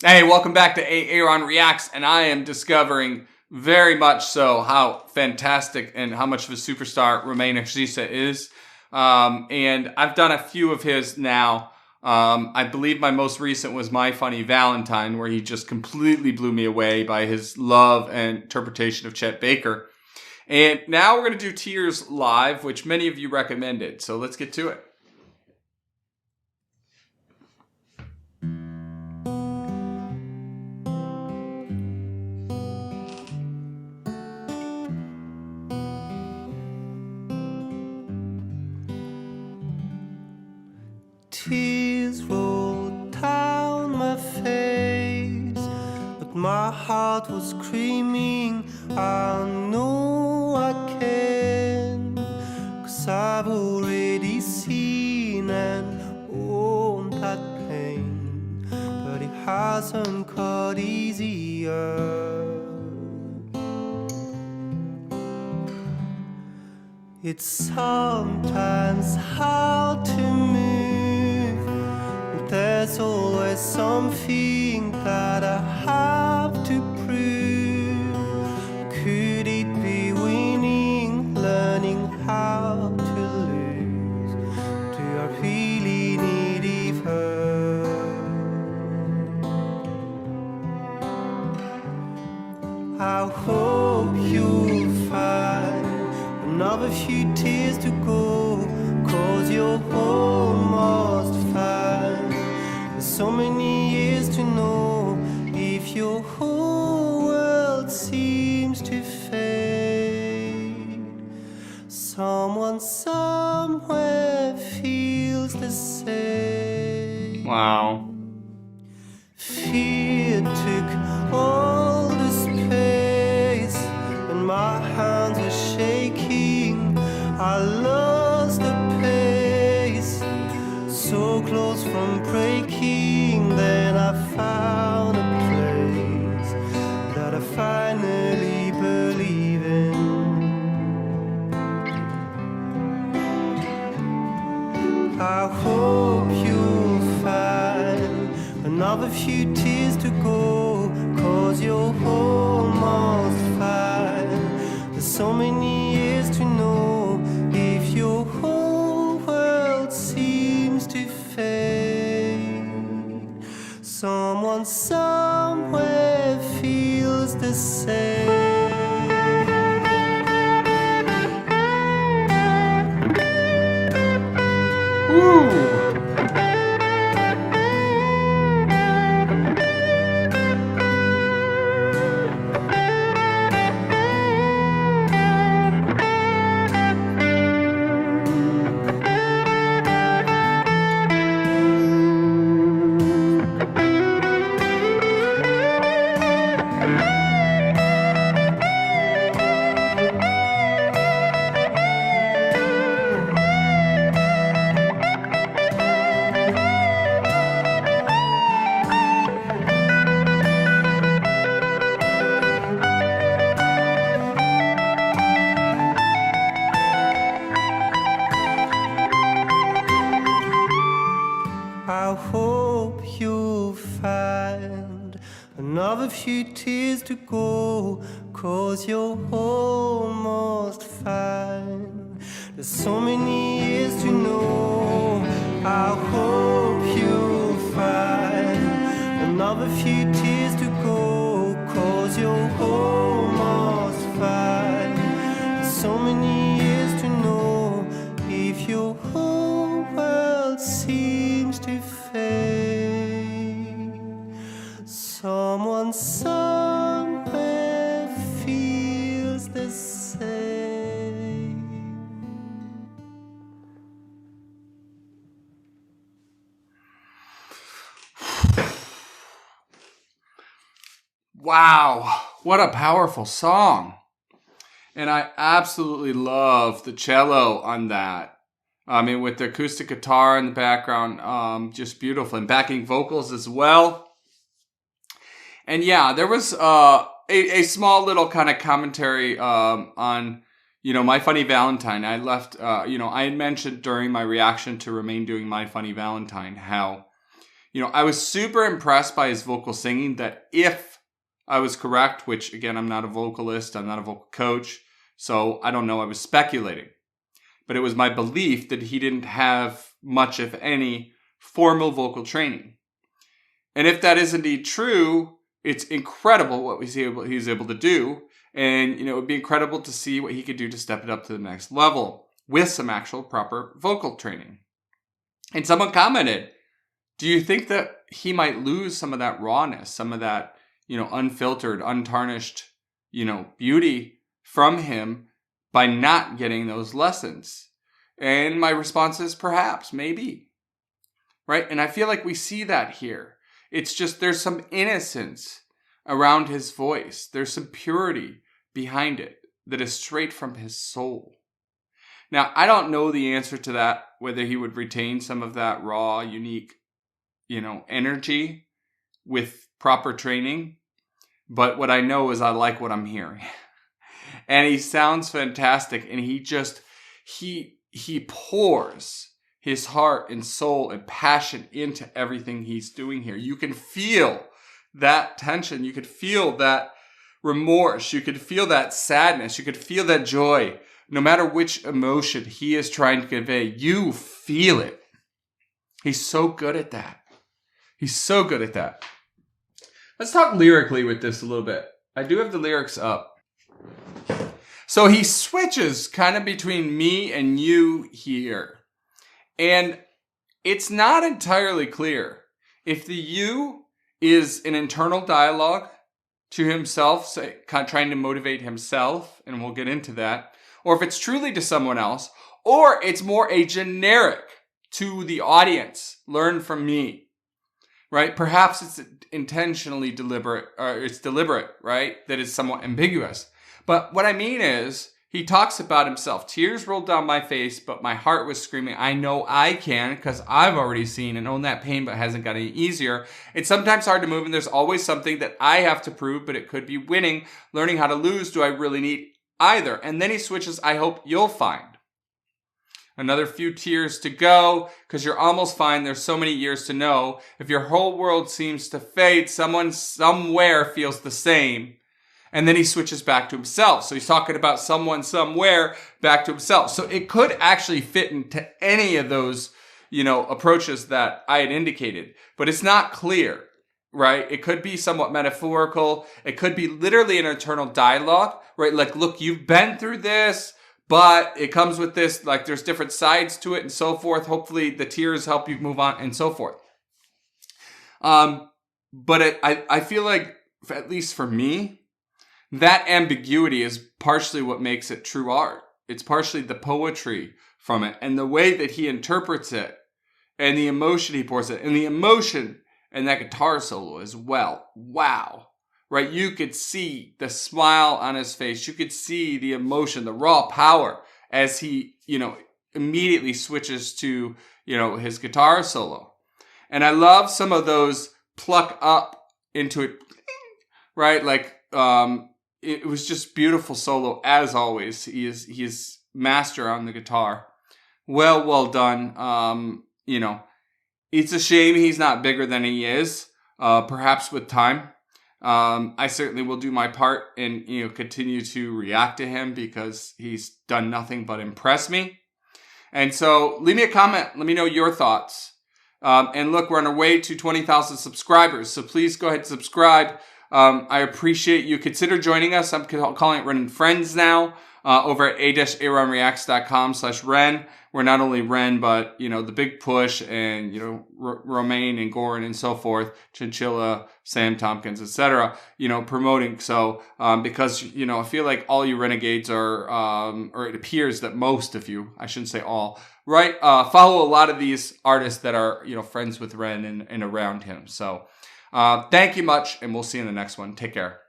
Hey, welcome back to A-Aron Reacts, and I am discovering very much so how fantastic and how much of a superstar Romain Axisa is. And I've done a few of his now. I believe my most recent was My Funny Valentine, where he just completely blew me away by his love and interpretation of Chet Baker. And now we're going to do Tears Live, which many of you recommended. So let's get to it. Tears rolled down my face, but my heart was screaming, I know I can, 'cause I've already seen and owned that pain, but it hasn't got easier. It's sometimes hard to move, but there's always something that I have to prove. Could it be winning, learning how to lose? Do I really need either? I hope you'll find another few tears to go, 'cause you're almost fine. There's so many years to know if your whole world seems to fade. Someone somewhere feels the same. Wow. Fear took all the space, and my hands were shaking. I lost the pace, so close from breaking. Then I found a place that I finally believe in. I hope you'll find another few tears to go, 'cause you're almost fine. There's so many years to know if your whole world seems to fade. Someone somewhere feels the same. Woo! I hope you'll find another few tears to go, 'cause you're almost fine. There's so many years to know. I hope you'll find another few tears to go, 'cause you're almost fine. There's so many years to know if your whole world seems to fade. Someone somewhere feels the same. Wow, what a powerful song. And I absolutely love the cello on that. I mean, with the acoustic guitar in the background, just beautiful. And backing vocals as well. And yeah, there was a small little kind of commentary on, My Funny Valentine. I left, I had mentioned during my reaction to Romain doing My Funny Valentine how, I was super impressed by his vocal singing, that if I was correct, which again, I'm not a vocalist, I'm not a vocal coach, so I don't know, I was speculating. But it was my belief that he didn't have much, if any, formal vocal training. And if that is indeed true, it's incredible what he's able to do. And, it would be incredible to see what he could do to step it up to the next level with some actual proper vocal training. And someone commented, do you think that he might lose some of that rawness, some of that, unfiltered, untarnished, beauty from him by not getting those lessons? And my response is perhaps, maybe. Right? And I feel like we see that here. It's just there's some innocence around his voice. There's some purity behind it that is straight from his soul. Now, I don't know the answer to that, whether he would retain some of that raw, unique, energy with proper training. But what I know is I like what I'm hearing. And he sounds fantastic. And he pours his heart and soul and passion into everything he's doing here. You can feel that tension. You could feel that remorse. You could feel that sadness. You could feel that joy. No matter which emotion he is trying to convey, you feel it. He's so good at that. He's so good at that. Let's talk lyrically with this a little bit. I do have the lyrics up. So he switches kind of between me and you here. And it's not entirely clear if the you is an internal dialogue to himself, trying to motivate himself, and we'll get into that, or if it's truly to someone else, or it's more a generic to the audience, learn from me, right? Perhaps it's intentionally deliberate, or it's deliberate, right? That is somewhat ambiguous. But what I mean is, he talks about himself. Tears rolled down my face, but my heart was screaming, I know I can, because I've already seen and owned that pain, but hasn't got any easier. It's sometimes hard to move, and there's always something that I have to prove, but it could be winning. Learning how to lose, do I really need either? And then he switches, I hope you'll find. Another few tears to go, because you're almost fine. There's so many years to know. If your whole world seems to fade, someone somewhere feels the same. And then he switches back to himself. So he's talking about someone somewhere back to himself. So it could actually fit into any of those, approaches that I had indicated. But it's not clear, right? It could be somewhat metaphorical. It could be literally an internal dialogue, right? Like, look, you've been through this, but it comes with this, like there's different sides to it and so forth. Hopefully the tears help you move on and so forth. But I feel like, at least for me, that ambiguity is partially what makes it true art. It's partially the poetry from it and the way that he interprets it and the emotion he pours it and the emotion and that guitar solo as well. Wow. Right? You could see the smile on his face. You could see the emotion, the raw power as he, immediately switches to, his guitar solo. And I love some of those pluck up into it, right? Like, it was just beautiful solo as always. He is master on the guitar. Well done. It's a shame he's not bigger than he is. Perhaps with time, I certainly will do my part and continue to react to him because he's done nothing but impress me. And so leave me a comment. Let me know your thoughts. And look, we're on our way to 20,000 subscribers. So please go ahead and subscribe. I appreciate you. Consider joining us. I'm calling it Ren and Friends now, over at a-aronreacts.com/Ren. We're not only Ren, but, the Big Push and, Romaine and Goran and so forth, Chinchilla, Sam Tompkins, etc., promoting. So, because, I feel like all you renegades are, or it appears that most of you, I shouldn't say all, right, follow a lot of these artists that are, friends with Ren and around him. So, thank you much, and we'll see you in the next one. Take care.